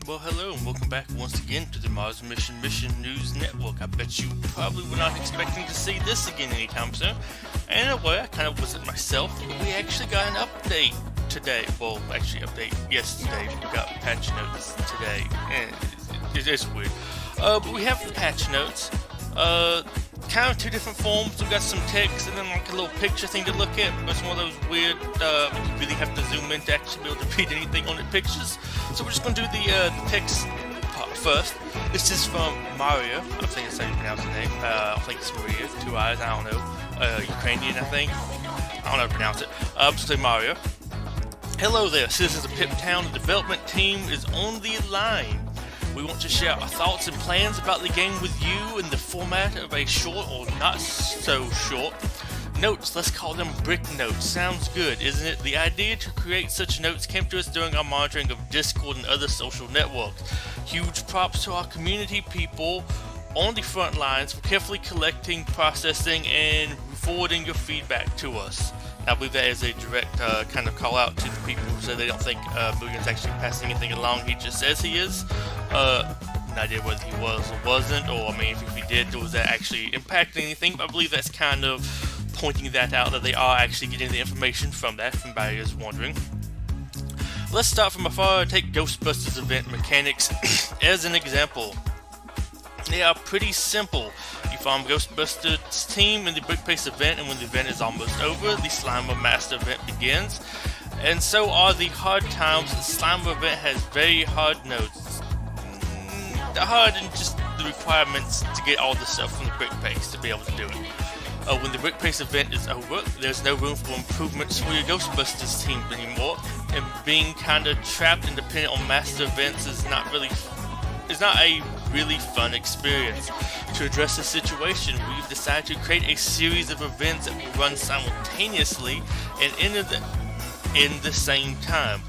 Well, hello and welcome back once again to the Mars Mission News Network. I bet you probably were not expecting to see this again anytime soon. And in a way, I kind of wasn't myself, but we actually got an update today. Well, actually, update yesterday. We got patch notes today. And it's weird. But we have the patch notes. Kind of two different forms. We've got some text and then like a little picture thing to look at. But it's one of those weird, you really have to zoom in to actually be able to read anything on the pictures. So we're just going to do the text part first. This is from Maria. I think that's how you pronounce the name. I think it's Maria. 2 eyes, I don't know. Ukrainian, I think. I don't know how to pronounce it. Just say Maria. Hello there, citizens of Pip Town. The development team is on the line. We want to share our thoughts and plans about the game with you in the format of a short or not so short notes. Let's call them brick notes. Sounds good, isn't it? The idea to create such notes came to us during our monitoring of Discord and other social networks. Huge props to our community people on the front lines for carefully collecting, processing, and forwarding your feedback to us. I believe that is a direct kind of call out to the people who say they don't think Milligan's actually passing anything along. He just says he is. No idea whether he was or wasn't, or I mean, if he did, was that actually impacting anything? But I believe that's kind of pointing that out, that they are actually getting the information from that, if anybody is wondering. Let's start from afar. Take Ghostbusters event mechanics as an example. They are pretty simple. You farm Ghostbusters team in the Brick Pace event, and when the event is almost over, the Slimer Master event begins. And so are the hard times. The Slimer event has very hard notes. Hard and just the requirements to get all the stuff from the Brick Pace to be able to do it. When the Brick Pace event is over, there's no room for improvements for your Ghostbusters team anymore, and being kind of trapped and dependent on Master events is not a really fun experience. To address the situation, we've decided to create a series of events that will run simultaneously and in the same time.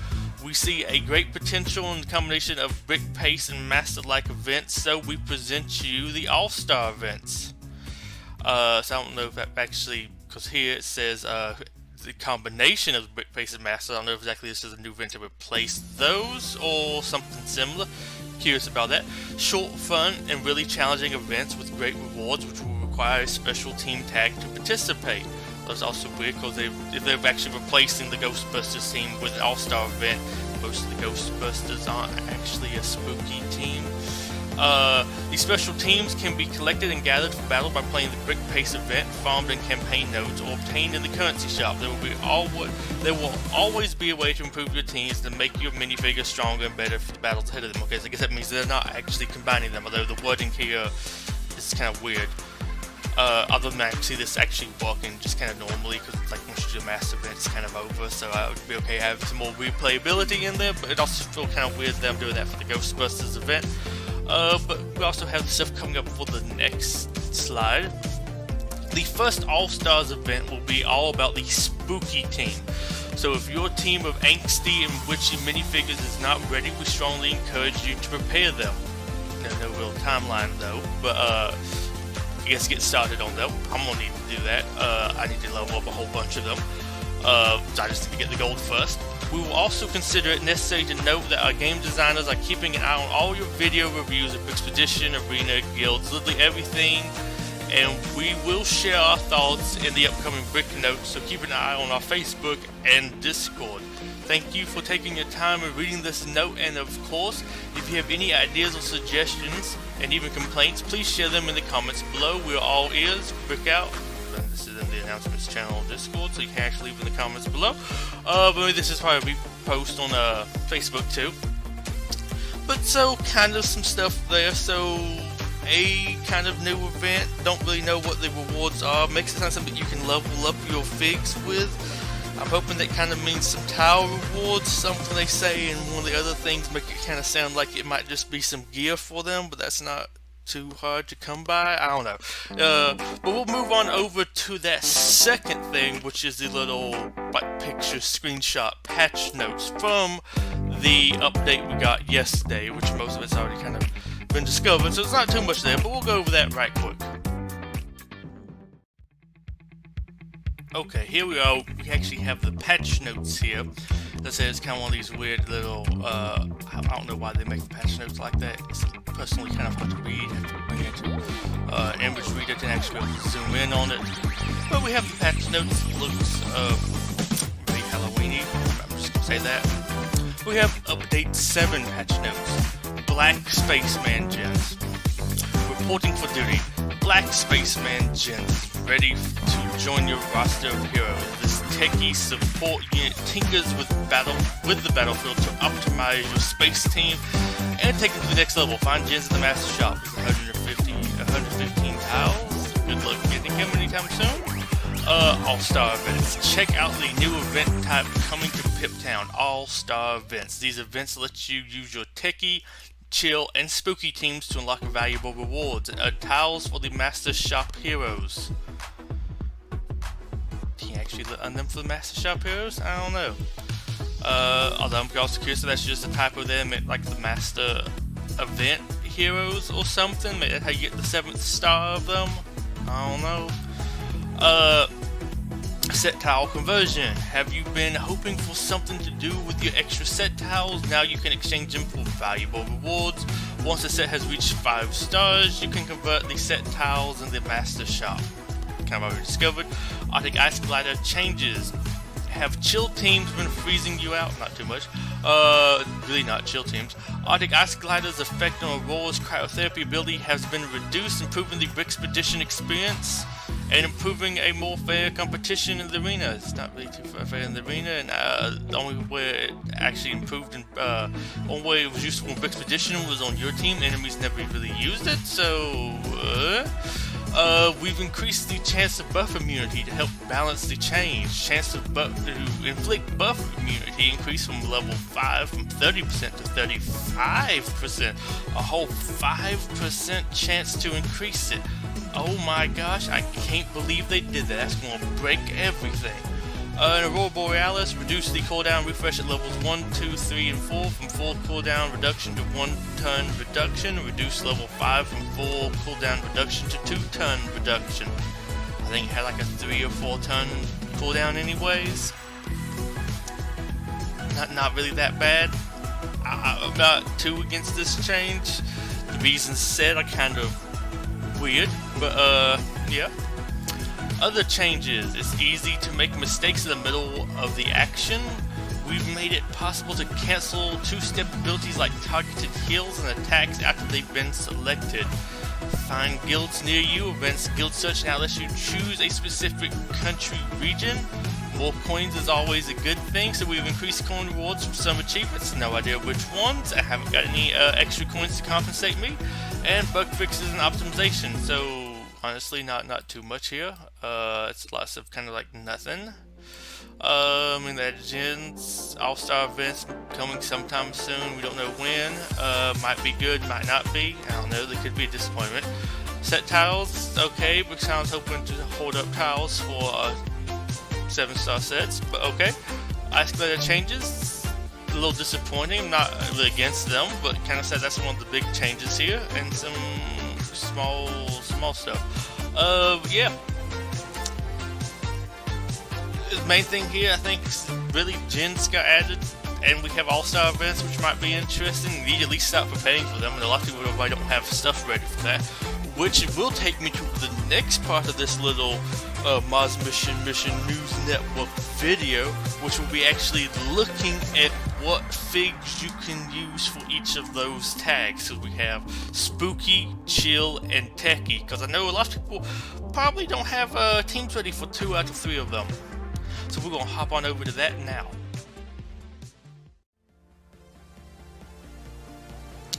We see a great potential in the combination of Brick Pace and Master-like events, so we present you the All-Star events. So I don't know if that actually, because here it says the combination of Brick Pace and Master. I don't know if exactly this is a new event to replace those or something similar. Curious about that. Short, fun, and really challenging events with great rewards, which will require a special team tag to participate. That's also weird because if they're actually replacing the Ghostbusters team with an All-Star event, most of the Ghostbusters aren't actually a spooky team. These special teams can be collected and gathered for battle by playing the Brick Pace event, farmed in campaign nodes, or obtained in the currency shop. There will always be a way to improve your teams to make your minifigures stronger and better for the battles ahead of them. Okay, so I guess that means they're not actually combining them, although the wording here is kind of weird. Other than that, I can see this actually working just kind of normally, because like once you do a Master event, it's kind of over, so I would be okay having some more replayability in there, but it also feels kind of weird them doing that for the Ghostbusters event. But we also have stuff coming up for the next slide. The first All-Stars event will be all about the spooky team. So if your team of angsty and witchy minifigures is not ready, we strongly encourage you to prepare them. No real timeline though, but I guess get started on them. I'm gonna need to do that. I need to level up a whole bunch of them. So I just need to get the gold first. We will also consider it necessary to note that our game designers are keeping an eye on all your video reviews of Expedition, Arena, Guilds, literally everything, and we will share our thoughts in the upcoming Brick Notes, so keep an eye on our Facebook and Discord. Thank you for taking your time and reading this note, and of course, if you have any ideas or suggestions, and even complaints, please share them in the comments below. We're all ears. Brick out. This is in the announcements channel on Discord, so you can actually leave in the comments below. But this is probably a repost on Facebook too. But so, kind of some stuff there. So, a kind of new event. Don't really know what the rewards are. Makes it sound something you can level up your figs with. I'm hoping that kind of means some tower rewards. Something they say in one of the other things make it kind of sound like it might just be some gear for them, but that's not too hard to come by. I don't know. But we'll move on over to that second thing, which is the little like picture screenshot patch notes from the update we got yesterday, which most of it's already kind of been discovered, so it's not too much there, but we'll go over that right quick. Okay, here we are. We actually have the patch notes here. Let's say it's kind of one of these weird little, I don't know why they make the patch notes like that. It's personally kind of hard to read. I have to bring it to an image reader to actually zoom in on it. But we have the patch notes. It looks very Halloweeny. I'm just gonna say that. We have update 7 patch notes. Black Spaceman Gens. Reporting for duty. Black Spaceman Gens ready to join your roster of heroes. This techie support unit tinkers with the battlefield to optimize your space team and take it to the next level. Find gens at the Master Shop. It's 115 tiles. Good luck getting him anytime soon. All-Star Events. Check out the new event type coming to Piptown. All-Star Events. These events let you use your techie, chill, and spooky teams to unlock valuable rewards. Tiles for the Master Shop heroes. Can you actually earn them for the Master Shop heroes? I don't know. Although I'm also curious if that's just a type of them, like the Master Event heroes or something. Maybe that's how you get the 7th star of them. I don't know. Set tile conversion. Have you been hoping for something to do with your extra set tiles? Now you can exchange them for valuable rewards. Once a set has reached 5 stars, you can convert the set tiles in the Master Shop. Kind of already discovered. Arctic Ice Glider changes. Have chill teams been freezing you out? Not too much. Really not chill teams. Arctic Ice Glider's effect on Aurora's cryotherapy ability has been reduced, improving the Expedition experience and improving a more fair competition in the arena. It's not really too fair in the arena, and the only way it actually improved, only way it was useful in Expedition was on your team. Enemies never really used it, so we've increased the chance of buff immunity to help balance the change. Chance to inflict buff immunity increased from level 5 from 30% to 35%. A whole 5% chance to increase it. Oh my gosh, I can't believe they did that. That's going to break everything. In Aurora Borealis, reduce the cooldown refresh at levels 1, 2, 3, and 4 from full cooldown reduction to 1 turn reduction. Reduce level 5 from full cooldown reduction to 2 turn reduction. I think it had like a 3 or 4 turn cooldown anyways. Not really that bad. I'm not too against this change. The reasons said are kind of weird, but yeah. Other changes. It's easy to make mistakes in the middle of the action. We've made it possible to cancel 2-step abilities like targeted heals and attacks after they've been selected. Find guilds near you. Events guild search now lets you choose a specific country region. More coins is always a good thing, so we've increased coin rewards for some achievements. No idea which ones. I haven't got any extra coins to compensate me. And bug fixes and optimization. So honestly, not too much here. It's lots of kind of like nothing. I mean, the gens, all-star events coming sometime soon. We don't know when. Might be good, might not be. I don't know. There could be a disappointment. Set tiles, okay. Because I was hoping to hold up tiles for 7-star sets, but okay. Ice Glider changes. A little disappointing. I'm not really against them, but kind of said that's one of the big changes here, and some small stuff. Yeah. The main thing here, I think, is really gens got added, and we have all-star events, which might be interesting. You need to at least start preparing for them, and a lot of people probably don't have stuff ready for that. Which will take me to the next part of this little MMmNN News Network video, which will be actually looking at what figs you can use for each of those tags. So we have spooky, chill, and techie, because I know a lot of people probably don't have teams ready for 2 out of 3 of them. So we're going to hop on over to that now.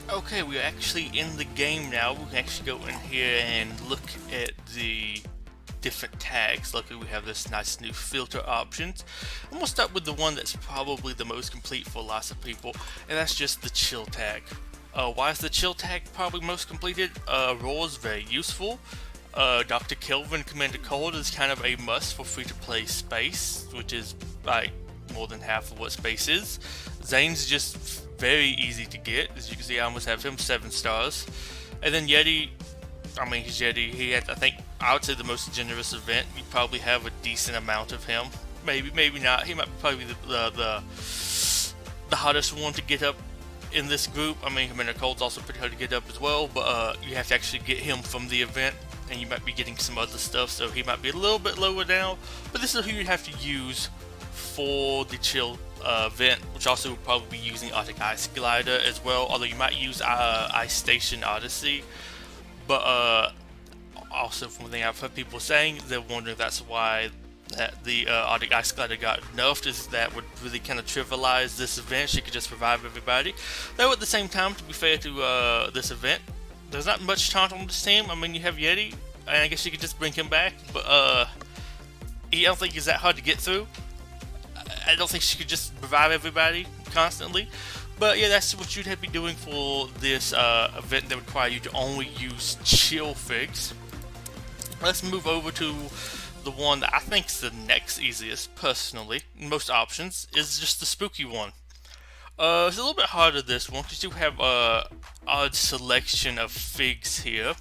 Okay, we're actually in the game now. We can actually go in here and look at the different tags. Luckily we have this nice new filter options. And we'll start with the one that's probably the most complete for lots of people, and that's just the chill tag. Why is the chill tag probably most completed? Roar is very useful. Dr. Kelvin Commander Cold is kind of a must for free-to-play space, which is like more than half of what space is. Zane's just very easy to get. As you can see, I almost have him 7 stars. And then Yeti, I mean, he's Yeti. He had, I think, I would say the most generous event. You probably have a decent amount of him. Maybe not. He might probably be the the hottest one to get up in this group. I mean, Commander Cold's also pretty hard to get up as well, but you have to actually get him from the event, and you might be getting some other stuff, so he might be a little bit lower down. But this is who you have to use for the chill event, which also will probably be using Arctic Ice Glider as well, although you might use Ice Station Odyssey. But also, from one thing I've heard people saying, they're wondering if that's why that the Arctic Ice Glider got nerfed, is that would really kind of trivialize this event. She could just revive everybody. Though at the same time, to be fair to this event, there's not much taunt on this team. I mean, you have Yeti, and I guess you could just bring him back, but I don't think he's that hard to get through. I don't think she could just revive everybody constantly. But yeah, that's what you'd have to be doing for this event that would require you to only use chill figs. Let's move over to the one that I think is the next easiest, personally. Most options is just the spooky one. It's a little bit harder, this one, because you have a odd selection of figs here,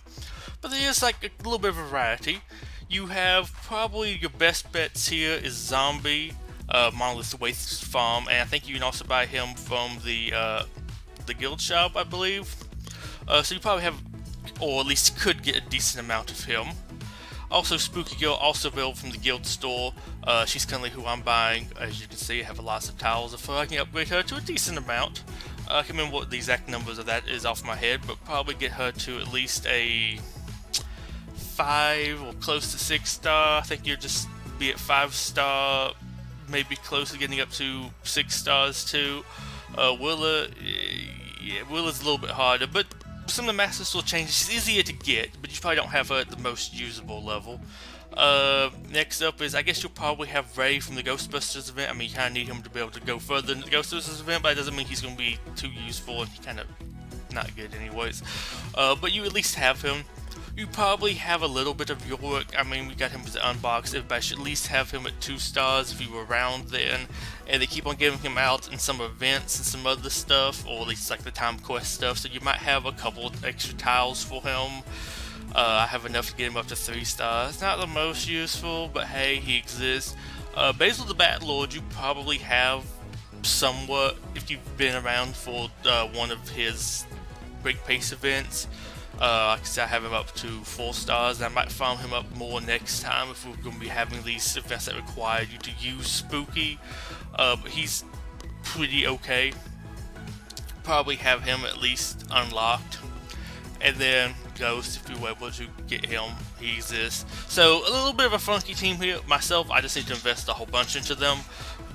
but there is like a little bit of variety. You have probably your best bets here is Zombie, Monolith Waste Farm, and I think you can also buy him from the guild shop, I believe. So you probably have, or at least could get a decent amount of him. Also, Spooky Girl, also available from the guild store. She's currently who I'm buying. As you can see, I have lots of towels of her. I can upgrade her to a decent amount. I can't remember what the exact numbers of that is off my head, but probably get her to at least a 5 or close to 6 star. I think you'll just be at 5 star, maybe close to getting up to 6 stars too. Willa, yeah, Willa's a little bit harder, but some of the Master Sword changes. She's easier to get, but you probably don't have her at the most usable level. Next up is, I guess you'll probably have Ray from the Ghostbusters event. I mean, you kind of need him to be able to go further in the Ghostbusters event, but that doesn't mean he's going to be too useful, and he's kind of not good anyways. But you at least have him. You probably have a little bit of Yorick. I mean, we got him as an unbox. Everybody should at least have him at 2 stars if you were around then. And they keep on giving him out in some events and some other stuff, or at least like the Time Quest stuff. So you might have a couple extra tiles for him. I have enough to get him up to 3 stars. Not the most useful, but hey, he exists. Basil the Bat Lord, you probably have somewhat if you've been around for one of his Break Pace events. Like I said, I have him up to 4 stars. I might farm him up more next time if we're going to be having these events that require you to use Spooky. But he's pretty okay. Probably have him at least unlocked. And then Ghost, if you were able to get him, he exists. So a little bit of a funky team here. Myself, I just need to invest a whole bunch into them.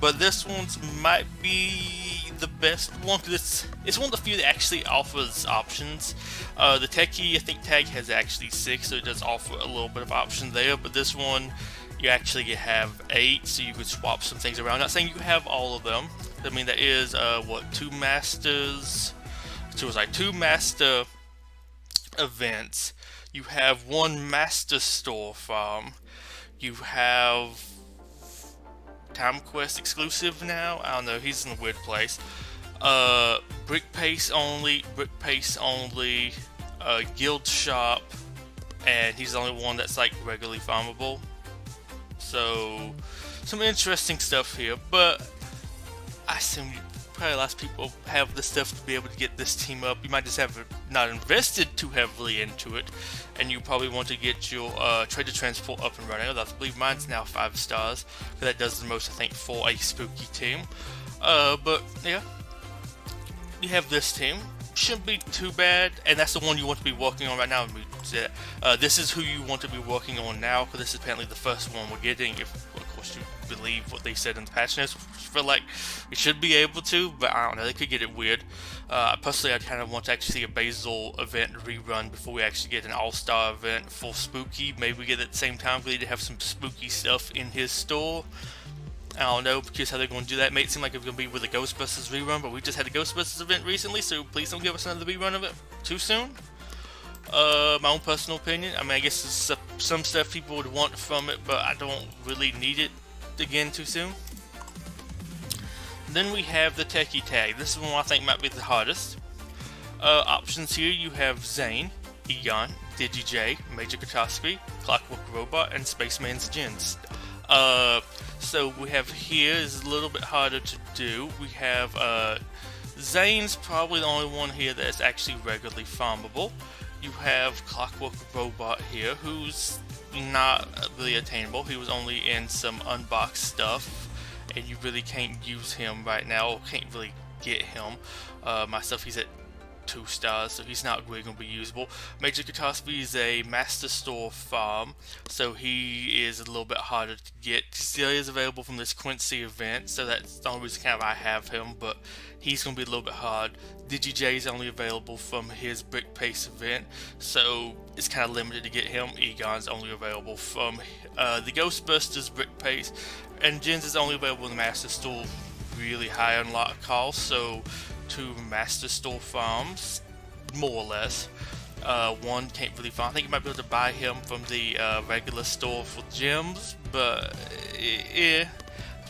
But this one's might be the best one, because it's one of the few that actually offers options. The Techie, I think Tag has actually 6, so it does offer a little bit of option there, but this one you actually have 8, so you could swap some things around. Not saying you have all of them. I mean, there is 2 masters, so it's like 2 master events. You have 1 master store farm. You have Time Quest exclusive now. I don't know, he's in a weird place. Brick Pace only, guild shop, and he's the only one that's like regularly farmable. So some interesting stuff here, but I assume probably lots of people have the stuff to be able to get this team up. You might just have not invested too heavily into it, and you probably want to get your trader transport up and running. I believe mine's now 5 stars, because that does the most, I think, for a spooky team. But yeah, you have this team. Shouldn't be too bad, and that's the one you want to be working on right now. This is who you want to be working on now, because this is apparently the first one we're getting, if of course you believe what they said in the patch notes. I feel like we should be able to, but I don't know, they could get it weird. Personally, I kind of want to actually see a Basil event rerun before we actually get an all-star event for Spooky. Maybe we get it at the same time. We need to have some spooky stuff in his store. I don't know, because how they're going to do that. It may seem like it's going to be with a Ghostbusters rerun, but we just had a Ghostbusters event recently, so please don't give us another rerun of it too soon. My own personal opinion. I mean, I guess there's some stuff people would want from it, but I don't really need it again too soon. Then we have the Techie Tag. This one I think might be the hardest. Options here, you have Zane, Egon, DigiJ, Major Catastrophe, Clockwork Robot, and Spaceman's Gens. So we have here is a little bit harder to do. We have Zane's probably the only one here that's actually regularly farmable. You have Clockwork Robot here, who's not really attainable. He was only in some unboxed stuff, and you really can't use him right now, or can't really get him. Myself, he's at 2 stars, so he's not really going to be usable. Major Catastrophe is a Master Store farm, so he is a little bit harder to get. He still is available from this Quincy event, so that's the only reason kind of I have him, but he's going to be a little bit hard. DigiJ is only available from his Brick Pace event, so it's kind of limited to get him. Egon's only available from the Ghostbusters Brick Pace, and Jins is only available in the Master Store, really high unlock cost, so 2 Master Store farms, more or less. One can't really find. I think you might be able to buy him from the regular store for gems, but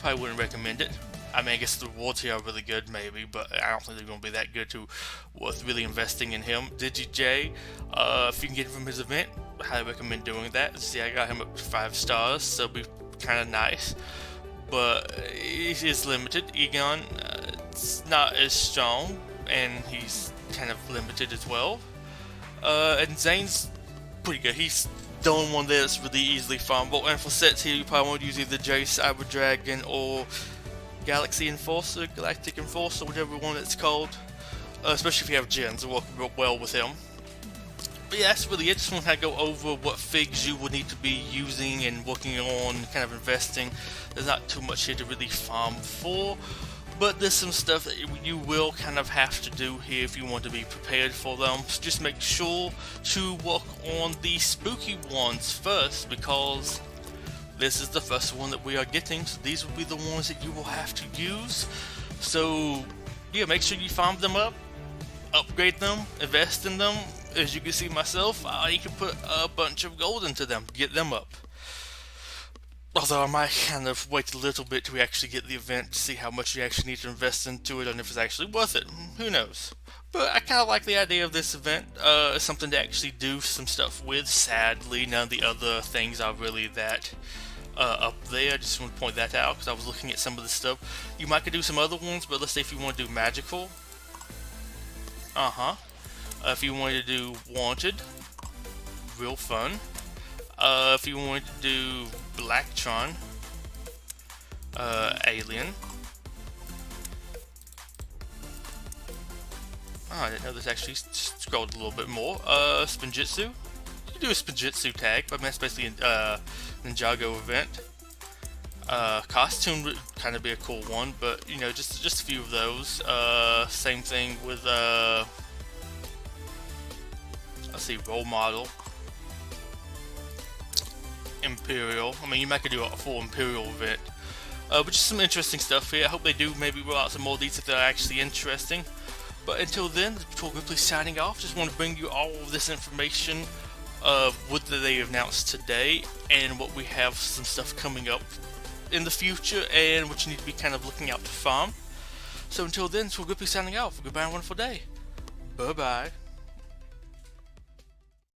probably wouldn't recommend it. I mean, I guess the rewards here are really good, maybe, but I don't think they're going to be that good to worth really investing in him. DigiJ, if you can get him from his event, I highly recommend doing that. See, I got him up to 5 stars, so it'll be kind of nice. But it is limited. Egon, it's not as strong, and he's kind of limited as well. And Zane's pretty good. He's the only one there that's really easily farmable. And for sets here, you probably want to use either J Cyber Dragon or Galaxy Enforcer, Galactic Enforcer, whichever one it's called. Especially if you have gens, it'll work real well with him. But yeah, that's really it. Just want to go over what figs you would need to be using and working on, kind of investing. There's not too much here to really farm for, but there's some stuff that you will kind of have to do here if you want to be prepared for them. So just make sure to work on the spooky ones first, because this is the first one that we are getting, so these will be the ones that you will have to use. So yeah, make sure you farm them up, upgrade them, invest in them. As you can see myself, you can put a bunch of gold into them to get them up. Although I might kind of wait a little bit till we actually get the event to see how much you actually need to invest into it and if it's actually worth it. Who knows? But I kind of like the idea of this event. It's something to actually do some stuff with. Sadly, none of the other things are really that up there. I just want to point that out because I was looking at some of the stuff. You might could do some other ones, but let's say if you want to do magical. If you wanted to do wanted, real fun. If you wanted to do Blacktron, alien. Oh, I didn't know this actually scrolled a little bit more. Spinjitzu. You can do a Spinjitzu tag, but I mean, that's basically a Ninjago event. Costume would kind of be a cool one, but you know, just a few of those. Same thing with let's see, role model, Imperial. I mean, you might could do a full Imperial event. But just some interesting stuff here. I hope they do maybe roll out some more details that are actually interesting. But until then, this is Patrol Ripley signing off. Just want to bring you all of this information of what they announced today and what we have some stuff coming up in the future and what you need to be kind of looking out to farm. So until then, this is Patrol Ripley signing off. Goodbye and a wonderful day. Bye bye.